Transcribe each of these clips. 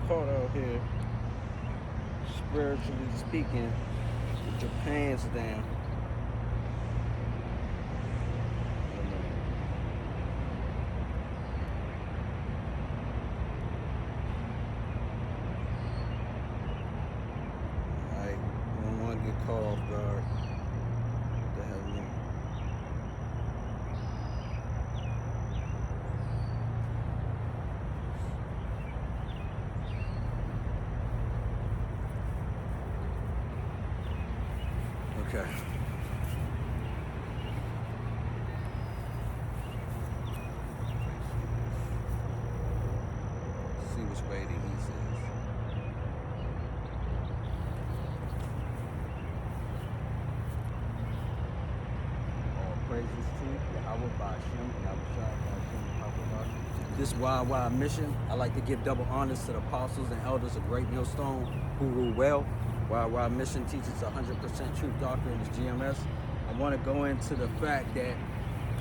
caught out here, spiritually speaking, with your pants down. Alright, we don't want to get caught off guard. What the hell, man? Okay. See which way the east is. All praises to Yahweh Ba'Shem, Yahweh Ba'Shem, Yahweh. This y&ymission, I like to give double honors to the apostles and elders of Great Millstone who rule well. y&ymission teaches 100% truth doctrine is GMS. I want to go into the fact that,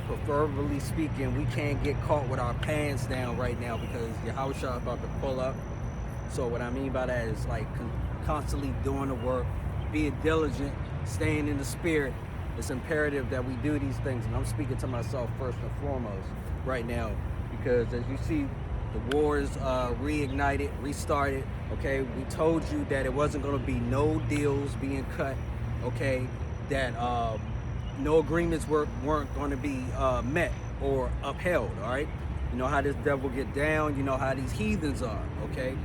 preferably speaking, we can't get caught with our pants down right now because Yahweh is about to pull up. So what I mean by that is like constantly doing the work, being diligent, staying in the spirit. It's imperative that we do these things, and I'm speaking to myself first and foremost right now, because as you see, the war is reignited, restarted. Okay, we told you that it wasn't going to be no deals being cut. Okay, that no agreements weren't going to be met or upheld. All right, you know how this devil get down. You know how these heathens are. Okay,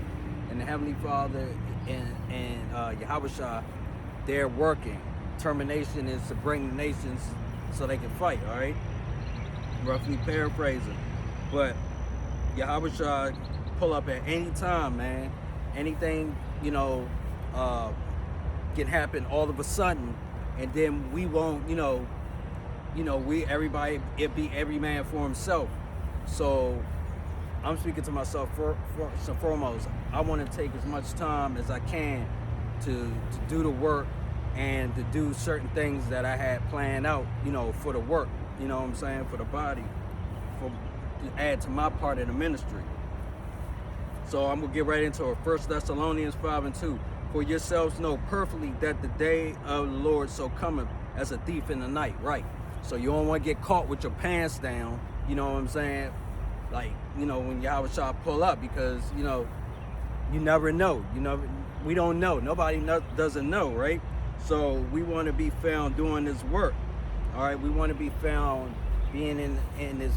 and the Heavenly Father and Yahweh Shah, they're working. Termination is to bring the nations so they can fight. All right, roughly paraphrasing, but Yahweh Shah pull up at any time, man. Anything, you know, can happen all of a sudden, and then we won't, everybody, it be every man for himself. So I'm speaking to myself first and foremost. I want to take as much time as I can to do the work and to do certain things that I had planned out, for the work, you know what I'm saying, for the body, to add to my part of the ministry. So I'm gonna get right into it. 1 Thessalonians 5:2. For yourselves know perfectly that the day of the Lord so cometh as a thief in the night. Right. So you don't want to get caught with your pants down. You know what I'm saying? Like, when Yahweh Shah pull up, because you never know. We don't know. Nobody doesn't know, right? So we want to be found doing this work. All right. We want to be found being in this,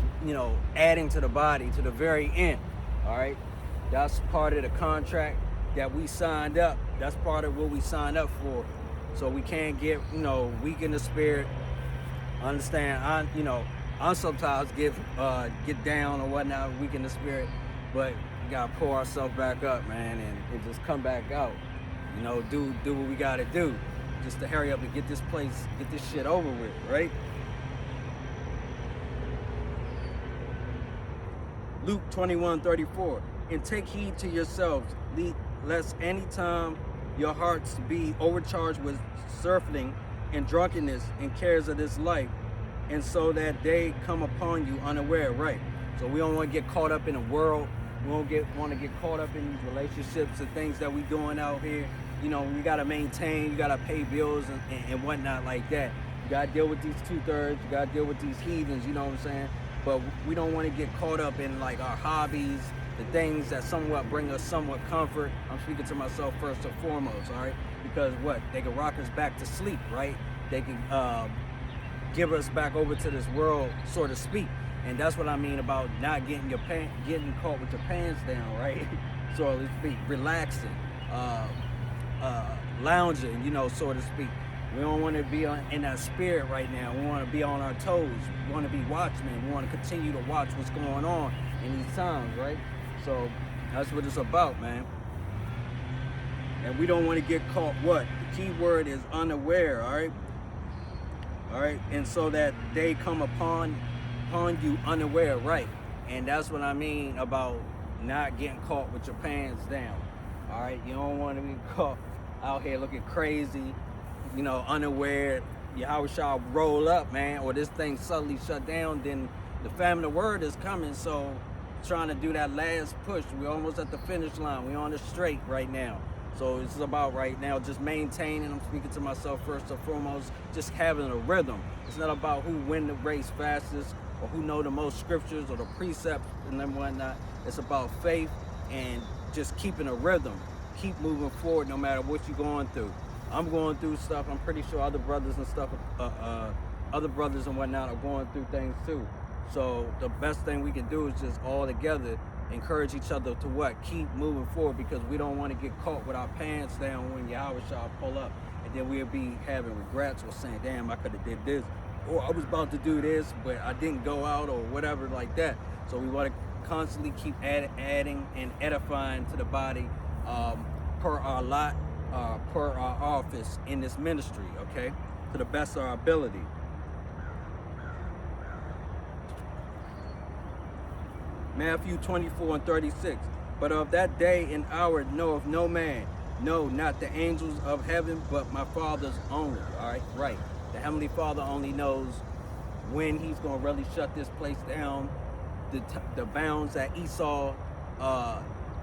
adding to the body to the very end. All right. That's part of the contract that we signed up. That's part of what we signed up for. So we can't get, weak in the spirit. Understand? I sometimes get down or whatnot, weak in the spirit, but we gotta pull ourselves back up, man, and just come back out. Do what we gotta do, just to hurry up and get this shit over with, right? Luke 21:34. And take heed to yourselves, lest any time your hearts be overcharged with surfeiting and drunkenness and cares of this life, and so that they come upon you unaware. Right. So we don't want to get caught up in the world. We don't want to get caught up in these relationships and things that we doing out here. We gotta maintain. You gotta pay bills and whatnot like that. You gotta deal with these 2/3. You gotta deal with these heathens. You know what I'm saying? But we don't want to get caught up in like our hobbies, the things that somewhat bring us somewhat comfort. I'm speaking to myself first and foremost, all right? Because they can rock us back to sleep, right? They can give us back over to this world, so to speak. And that's what I mean about not getting caught with your pants down, right? So to speak, relaxing, lounging, so to speak. We don't want to be in that spirit right now. We want to be on our toes. We want to be watchmen. We want to continue to watch what's going on in these times, right? So that's what it's about, man. And we don't want to get caught what? The key word is unaware, all right? All right, and so that they come upon you unaware, right? And that's what I mean about not getting caught with your pants down, all right? You don't want to be caught out here looking crazy, unaware. Yahweh shall roll up, man, or this thing suddenly shut down, then the famine of word is coming. So trying to do that last push. We're almost at the finish line. We're on the straight right now. So it's about right now just maintaining. I'm speaking to myself first and foremost, just having a rhythm. It's not about who win the race fastest or who know the most scriptures or the precepts and then whatnot. It's about faith and just keeping a rhythm. Keep moving forward no matter what you're going through. I'm going through stuff. I'm pretty sure other brothers and stuff, other brothers and whatnot are going through things too. So the best thing we can do is just all together encourage each other to what? Keep moving forward, because we don't want to get caught with our pants down when Yahweh shall pull up, and then we'll be having regrets or saying, damn, I could have did this, or I was about to do this, but I didn't go out, or whatever like that. So we want to constantly keep adding and edifying to the body per our lot, per our office in this ministry, okay? To the best of our ability. Matthew 24:36. But of that day and hour knoweth no man, no, not the angels of heaven, but my Father's only. All right, right. The Heavenly Father only knows when He's going to really shut this place down. The bounds that Esau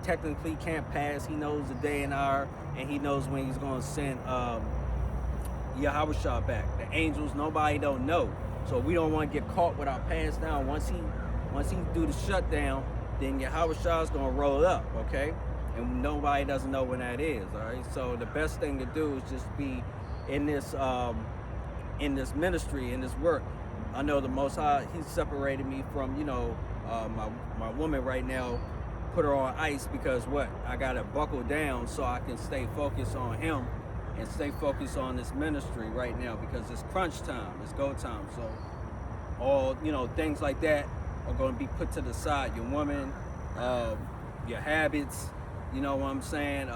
technically can't pass. He knows the day and hour, and He knows when He's going to send Yahweh Shah back. The angels, nobody don't know. So we don't want to get caught with our pants down. Once he do the shutdown, then Yahweh Shah is going to roll up, okay? And nobody doesn't know when that is, all right? So the best thing to do is just be in this ministry, in this work. I know the Most High, He separated me from, my woman right now, put her on ice because what? I got to buckle down so I can stay focused on Him and stay focused on this ministry right now, because it's crunch time, it's go time. So all, things like that are going to be put to the side. Your woman, your habits, you know what I'm saying?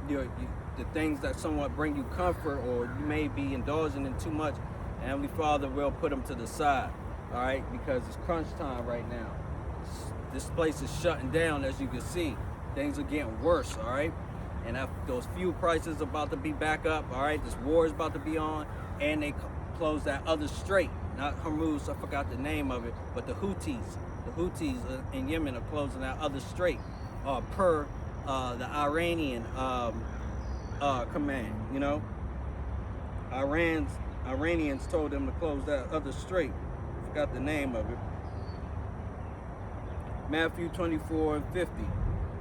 The things that somewhat bring you comfort, or you may be indulging in too much, and Heavenly Father will put them to the side, all right? Because it's crunch time right now. This place is shutting down, as you can see. Things are getting worse, all right? And those fuel prices are about to be back up, all right? This war is about to be on, and they close that other strait. Not Hormuz, I forgot the name of it, but the Houthis. The Houthis in Yemen are closing that other strait per the Iranian command, Iranians told them to close that other strait. Forgot the name of it. Matthew 24:50.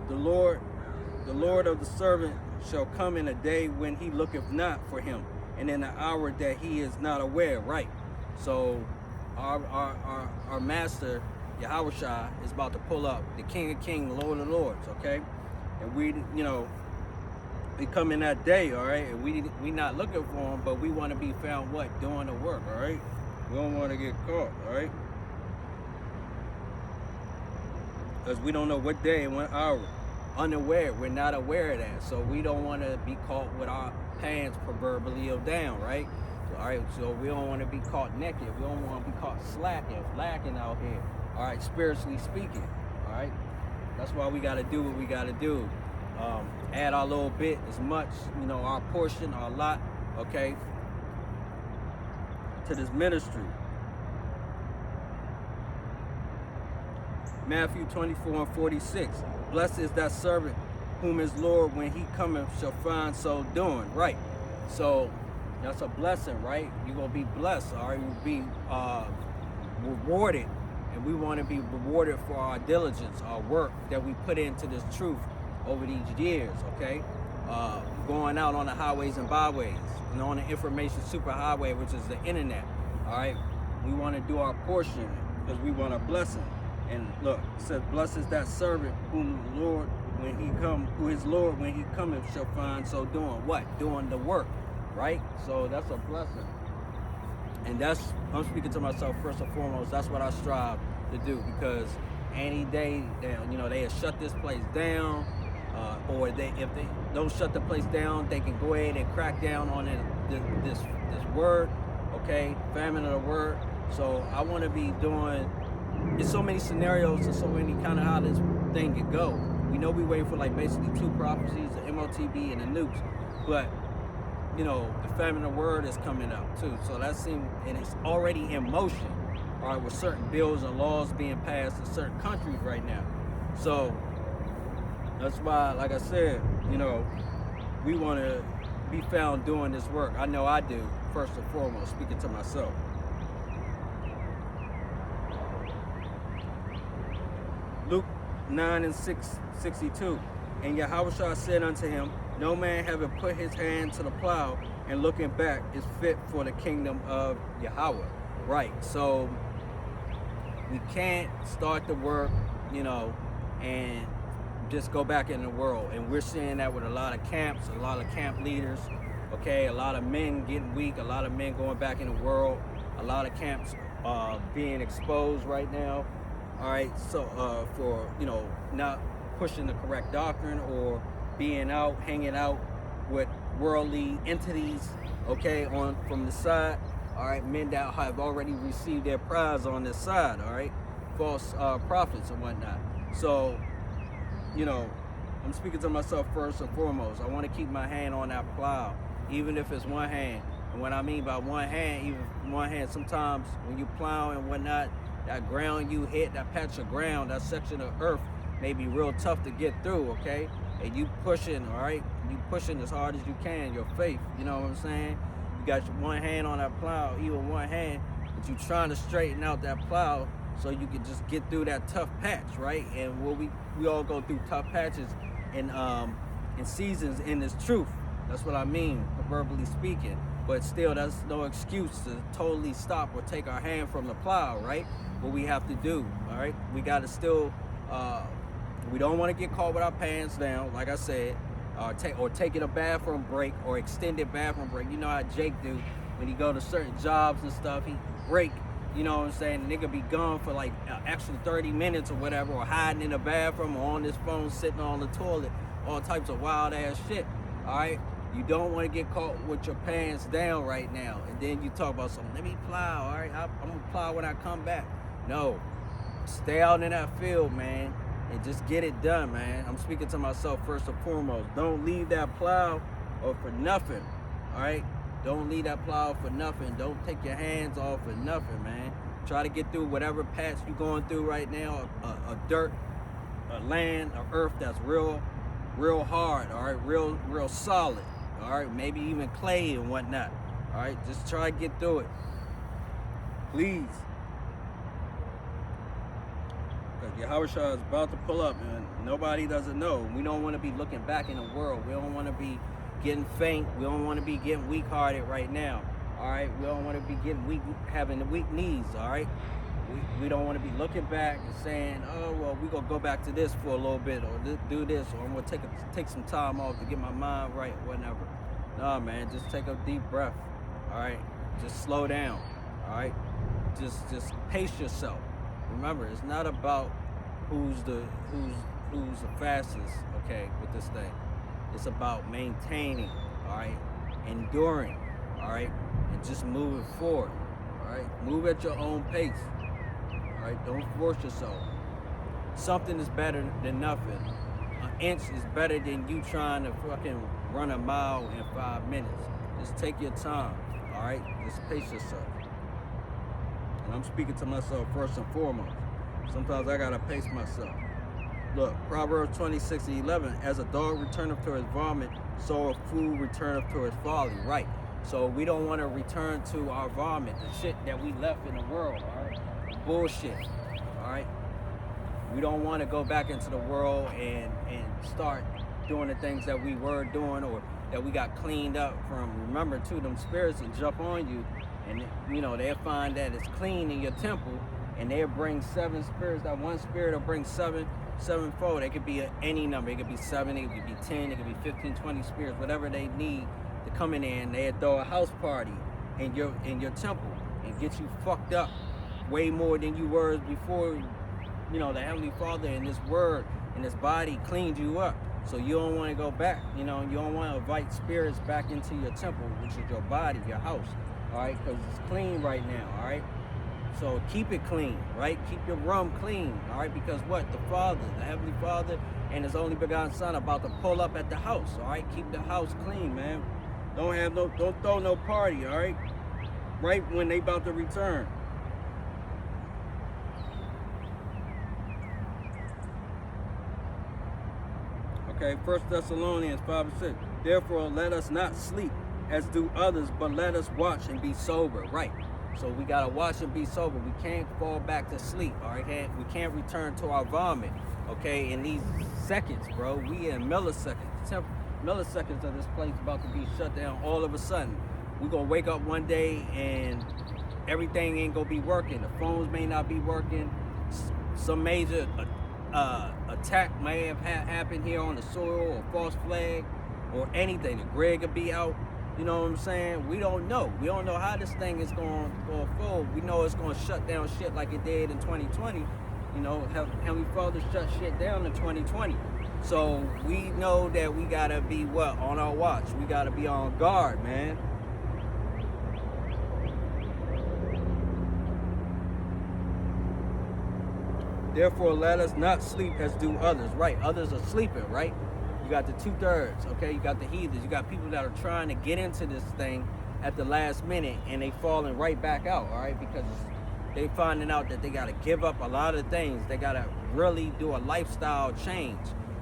The Lord of the servant shall come in a day when he looketh not for him, and in an hour that he is not aware. Right. So our master, Yahweh Shah, is about to pull up, the King of Kings, Lord of Lords, okay? And we come in that day, all right? And we not looking for him, but we want to be found what? Doing the work, all right? We don't want to get caught, all right? Because we don't know what day and what hour. Unaware, we're not aware of that. So we don't want to be caught with our pants proverbially down, right? All right, so we don't want to be caught naked. We don't want to be caught lacking out here. All right, spiritually speaking. All right, that's why we got to do what we got to do. Add our little bit, as much, our portion, our lot, okay, to this ministry. Matthew 24:46. Blessed is that servant whom his Lord, when he cometh, shall find so doing. Right. So that's a blessing, right? You're going to be blessed, all right? You'll be rewarded, and we want to be rewarded for our diligence, our work that we put into this truth over these years, okay? Going out on the highways and byways, and on the information superhighway, which is the internet, all right? We want to do our portion because we want a blessing. And look, it says, blessed is that servant whom his Lord, when he cometh, shall find so doing what? Doing the work. Right? So that's a blessing. And I'm speaking to myself first and foremost, that's what I strive to do, because any day, they have shut this place down, or if they don't shut the place down, they can go ahead and crack down on this word, okay? Famine of the word. So I want to be doing, there's so many scenarios and so many kind of how this thing could go. We know we waiting for basically 2 prophecies, the MOTB and the nukes, but the famine of the word is coming up too. So that seems, and it's already in motion. all right, with certain bills and laws being passed in certain countries right now. So that's why, like I said, we want to be found doing this work. I know I do, first and foremost, speaking to myself. Luke 9:62. And Yahushua said unto him, no man having put his hand to the plow and looking back is fit for the kingdom of Yahweh. Right, so we can't start the work, and just go back in the world. And we're seeing that with a lot of camps, a lot of camp leaders, okay? A lot of men getting weak, a lot of men going back in the world, a lot of camps being exposed right now. All right, so for, not pushing the correct doctrine or being out, hanging out with worldly entities, okay, from the side. All right, men that have already received their prize on this side, all right, false prophets and whatnot. So, I'm speaking to myself first and foremost. I want to keep my hand on that plow, even if it's one hand. And what I mean by one hand, even one hand, sometimes when you plow and whatnot, that ground you hit, that patch of ground, that section of earth may be real tough to get through, okay? And you pushing, all right? You pushing as hard as you can, your faith, you know what I'm saying? You got your one hand on that plow, even one hand, but you trying to straighten out that plow so you can just get through that tough patch, right? And we all go through tough patches in seasons in this truth. That's what I mean, verbally speaking. But still, that's no excuse to totally stop or take our hand from the plow, right? What we have to do, all right? We got to still, we don't want to get caught with our pants down, like I said, or taking a bathroom break or extended bathroom break. You know how Jake do when he go to certain jobs and stuff, he break, you know what I'm saying? The nigga be gone for like an extra 30 minutes or whatever, or hiding in the bathroom or on his phone, sitting on the toilet, all types of wild ass shit, all right? You don't want to get caught with your pants down right now. And then you talk about something, let me plow, all right? I'm going to plow when I come back. No, stay out in that field, man, and just get it done, man. I'm speaking to myself first and foremost. Don't leave that plow or for nothing, all right? Don't leave that plow for nothing. Don't take your hands off for nothing, man. Try to get through whatever patch you're going through right now, a dirt, a land, a earth that's real hard, all right? Real solid. All right, maybe even clay and whatnot. All right, just try to get through it, please. Because Yahushua is about to pull up, and nobody doesn't know. We don't want to be looking back in the world. We don't want to be getting faint. We don't want to be getting weak-hearted right now. All right, we don't want to be getting weak, having the weak knees. All right, we don't want to be looking back and saying, oh well, we're gonna go back to this for a little bit, or do this, or I'm gonna take some time off to get my mind right, whatever. No, man, just take a deep breath. All right, just slow down. All right, just pace yourself. Remember, it's not about who's the fastest, okay, with this thing. It's about maintaining, all right, enduring, all right, and just moving forward. All right, move at your own pace. All right, don't force yourself. Something is better than nothing. An inch is better than you trying to fucking run a mile in 5 minutes. Just take your time, all right? Just pace yourself. And I'm speaking to myself first and foremost. Sometimes I gotta pace myself. Look, Proverbs 26:11, as a dog returneth to his vomit, so a fool returneth to his folly. Right. So we don't want to return to our vomit, the shit that we left in the world, all right? Bullshit, all right? We don't want to go back into the world and start doing the things that we were doing or that we got cleaned up from. Remember, too, them spirits will jump on you and, they'll find that it's clean in your temple and they'll bring 7 spirits. That one spirit will bring sevenfold. It could be any number. It could be 7, it could be 10, it could be 15, 20 spirits, whatever they need to come in there, and they'll throw a house party in your temple and get you fucked up way more than you were before. The Heavenly Father and this word and this body cleaned you up. So you don't want to go back, you don't want to invite spirits back into your temple, which is your body, your house, all right? Because it's clean right now, all right? So keep it clean, right? Keep your room clean, all right? Because what? The Father, the Heavenly Father and His only begotten Son about to pull up at the house, all right? Keep the house clean, man. Don't throw no party, all right? Right when they about to return. Okay, 1 Thessalonians 5:6. Therefore, let us not sleep as do others, but let us watch and be sober. Right. So we gotta watch and be sober. We can't fall back to sleep. All right. We can't return to our vomit. Okay. In these seconds, bro, we in milliseconds. Milliseconds of this place about to be shut down. All of a sudden, we gonna wake up one day and everything ain't gonna be working. The phones may not be working. Some major attack may have happened here on the soil, or false flag, or anything. The grid could be out. You know what I'm saying? We don't know. We don't know how this thing is going to fold. We know it's going to shut down shit like it did in 2020. You know, Heavenly Father shut shit down in 2020. So we know that we got to be what? On our watch. We got to be on guard, man. Therefore, let us not sleep as do others. Right, others are sleeping, right? You got the 2/3, okay? You got the heathens. You got people that are trying to get into this thing at the last minute, and they falling right back out, all right? Because they finding out that they got to give up a lot of things. They got to really do a lifestyle change,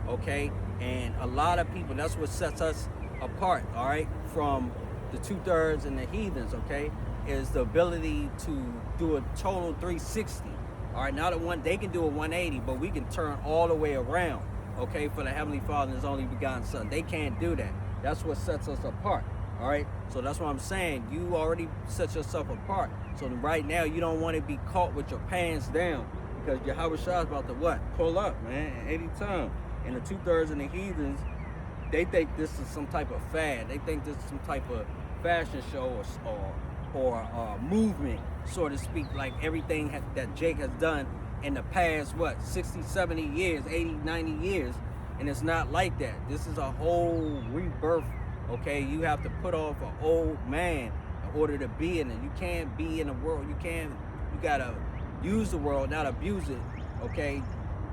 okay? And a lot of people, that's what sets us apart, all right, from the 2/3 and the heathens, okay, is the ability to do a total 360. All right, now they can do a 180, but we can turn all the way around, okay, for the Heavenly Father and His only begotten Son. They can't do that. That's what sets us apart, all right? So that's what I'm saying. You already set yourself apart. So right now, you don't want to be caught with your pants down, because Yahweh Shah is about to what? Pull up, man, any time. And the 2/3 and the heathens, they think this is some type of fad. They think this is some type of fashion show or movement, so to speak, like everything that Jake has done in the past, 60, 70 years, 80, 90 years, and it's not like that. This is a whole rebirth, okay? You have to put off an old man in order to be in it. You can't be in the world. You gotta use the world, not abuse it, okay?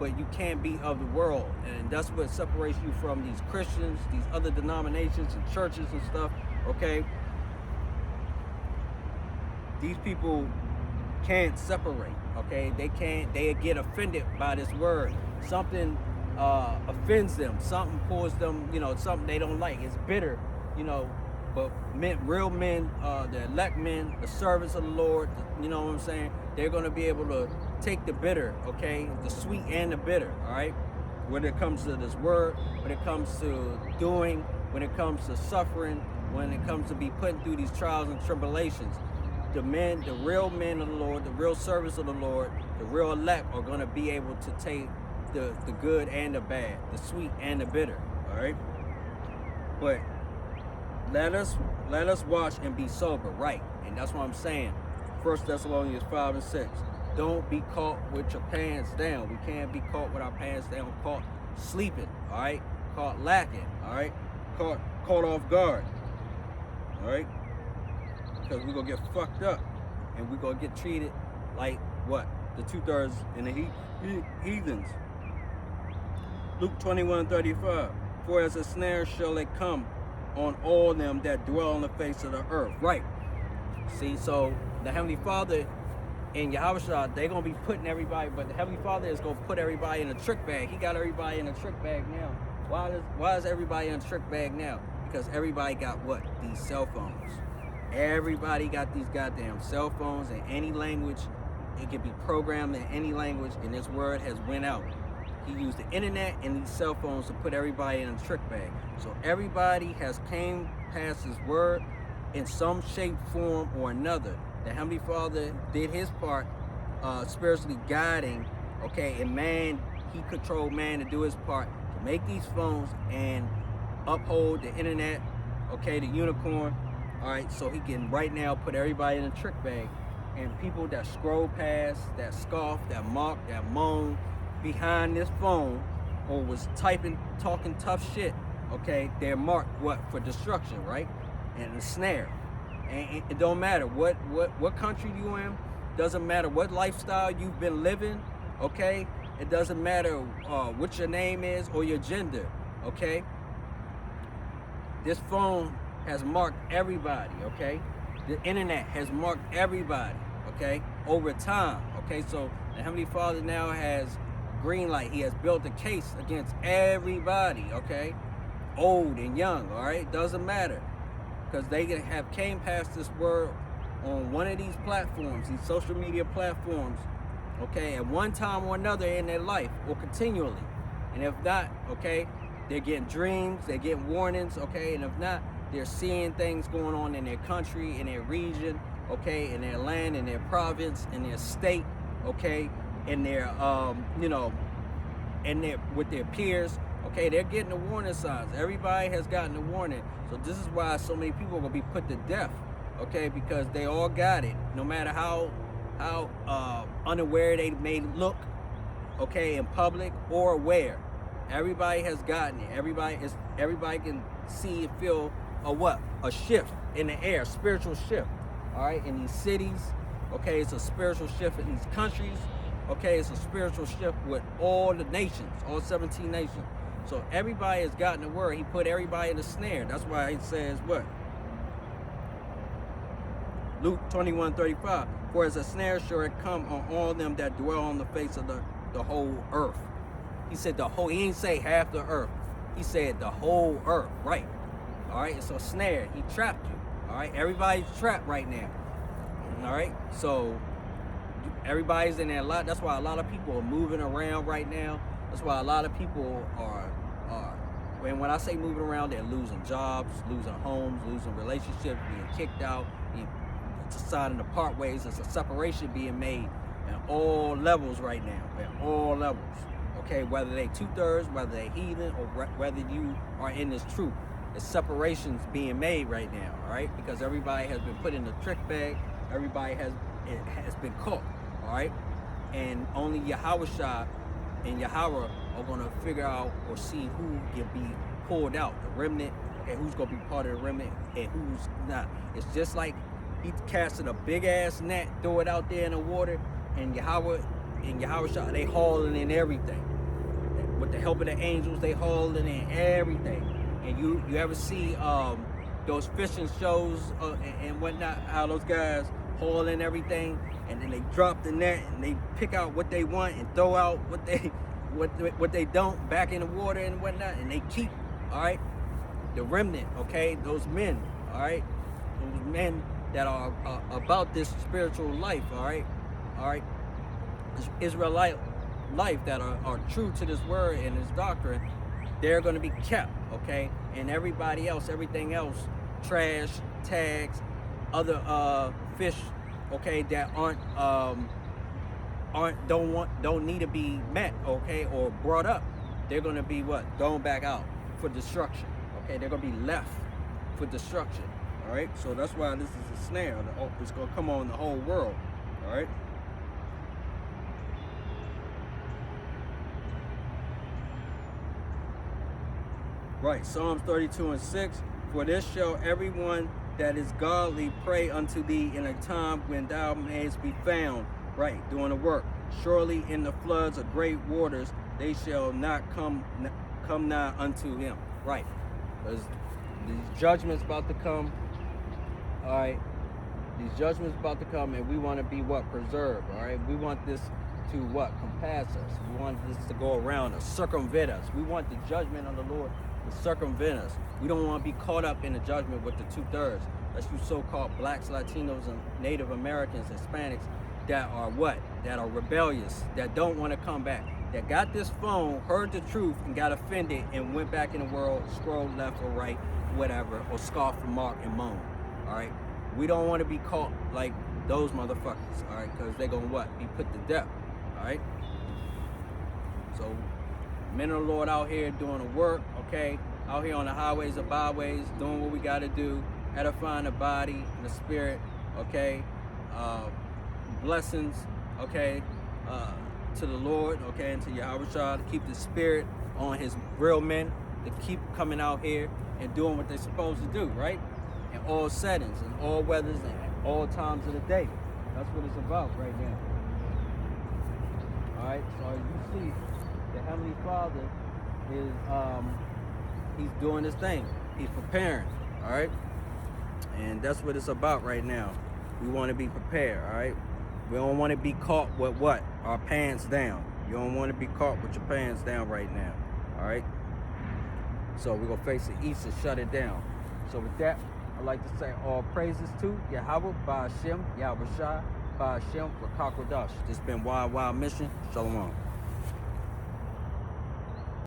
But you can't be of the world, and that's what separates you from these Christians, these other denominations and churches and stuff, okay? These people can't separate, okay? They get offended by this word. Something offends them. Something pulls them, something they don't like. It's bitter, but real men, the elect men, the servants of the Lord, you know what I'm saying? They're going to be able to take the bitter, okay? The sweet and the bitter, all right? When it comes to this word, when it comes to doing, when it comes to suffering, when it comes to be put through these trials and tribulations. The real men of the Lord, the real servants of the Lord, the real elect are going to be able to take the good and the bad, the sweet and the bitter, all right? But let us watch and be sober, right? And that's what I'm saying. 1 Thessalonians 5:6. Don't be caught with your pants down. We can't be caught with our pants down, caught sleeping, all right? Caught lacking, all right? Caught off guard, all right? Because we're going to get fucked up, and we're going to get treated like what? The 2/3 and the heathens. Luke 21:35. For as a snare shall it come on all them that dwell on the face of the earth. Right. See, so the Heavenly Father and Yahweh Shah, they're going to be putting everybody, but the Heavenly Father is going to put everybody in a trick bag. He got everybody in a trick bag now. Why is everybody in a trick bag now? Because everybody got what? These cell phones. Everybody got these goddamn cell phones in any language. It can be programmed in any language, and this word has went out. He used the internet and these cell phones to put everybody in a trick bag. So everybody has came past his word in some shape, form, or another. The Heavenly Father did his part, spiritually guiding, okay, and man, he controlled man to do his part to make these phones and uphold the internet, okay, the unicorn. All right, so he can right now put everybody in a trick bag, and people that scroll past, that scoff, that mock, that moan behind this phone, or was talking tough shit, okay, they're marked what? For destruction, right? And a snare. And it don't matter what country you in, doesn't matter what lifestyle you've been living, okay? It doesn't matter what your name is or your gender, okay? This phone has marked everybody, okay? The internet has marked everybody, okay? Over time, okay? So the Heavenly Father now has green light. He has built a case against everybody, okay? Old and young, all right? Doesn't matter. Because they have came past this word on one of these platforms, these social media platforms, okay, at one time or another in their life, or continually. And if not, okay, they're getting dreams, they're getting warnings, okay, and if not, they're seeing things going on in their country, in their region, okay, in their land, in their province, in their state, okay, in their, you know, in their, with their peers, okay, they're getting the warning signs. Everybody has gotten the warning. So this is why so many people are gonna be put to death, okay, because they all got it, no matter how unaware they may look, okay, in public or aware. Everybody has gotten it. Everybody can see and feel a shift in the air, spiritual shift. All right, in these cities, okay, it's a spiritual shift in these countries, okay, it's a spiritual shift with all the nations, all 17 nations. So everybody has gotten the word. He put everybody in the snare. That's why it says what? Luke 21:35. For as a snare shall it come on all them that dwell on the face of the whole earth. He said the whole, he didn't say half the earth. He said the whole earth, right? All right, it's a snare. He trapped you. All right, everybody's trapped right now. All right, so everybody's in there a lot. That's why a lot of people are moving around right now. That's why a lot of people are when I say moving around, they're losing jobs, losing homes, losing relationships, being kicked out, deciding to part ways. There's a separation being made at all levels right now, at all levels. Okay, whether they 2/3, whether they heathen, or whether you are in this truth, there's separations being made right now, all right? Because everybody has been put in the trick bag. Everybody has been caught, all right? And only Yahushua and Yahweh are going to figure out or see who can be pulled out, the remnant, and who's going to be part of the remnant and who's not. It's just like he casted a big ass net, throw it out there in the water, and Yahweh and Yahushua, they hauling in everything. With the help of the angels, they hauling in everything. And you ever see those fishing shows and whatnot, how those guys haul in everything, and then they drop the net and they pick out what they want and throw out what they don't back in the water and whatnot, and they keep, all right, the remnant, okay, those men, all right, those men that are about this spiritual life, all right, this Israelite life that are true to this word and this doctrine, they're going to be kept, okay, and everybody else, everything else, trash, tags, other fish, okay, that don't need to be met, okay, or brought up, they're going to be thrown back out for destruction, okay, they're going to be left for destruction, all right. So that's why this is a snare. It's going to come on the whole world, all right. Right, Psalms 32:6. For this shall everyone that is godly pray unto thee in a time when thou mayest be found. Right, doing the work. Surely in the floods of great waters they shall not come nigh unto him. Right, because these judgments about to come. All right, these judgments about to come, and we want to be preserved. All right, we want this to compass us. We want this to go around us, circumvent us. We want the judgment of the Lord to circumvent us. We don't want to be caught up in the judgment with the 2/3. That's you so-called blacks, Latinos, and Native Americans, Hispanics that are that are rebellious, that don't want to come back, that got this phone, heard the truth, and got offended and went back in the world, scrolled left or right, whatever, or scoffed, remarked, and moaned. All right, we don't want to be caught like those motherfuckers. All right, because they're gonna be put to death. All right. So, men of the Lord out here doing the work, okay, out here on the highways and byways, doing what we got to do, edifying the body and the spirit, okay, blessings, okay, to the Lord, okay, and to Yahushua, to keep the spirit on his real men, to keep coming out here and doing what they're supposed to do, right, in all settings, in all weathers, and all times of the day. That's what it's about right now. All right, so as you see, the Heavenly Father is, he's doing his thing. He's preparing, all right? And that's what it's about right now. We want to be prepared, all right? We don't want to be caught with our pants down, You don't want to be caught with your pants down right now. All right. So we're gonna face the east and shut it down. So with that, I'd like to say all praises to Yahweh, Ba'ashem, Yahweh Shai, Ba'ashem, Rakakwadash. This has been y&ymission. Shalom.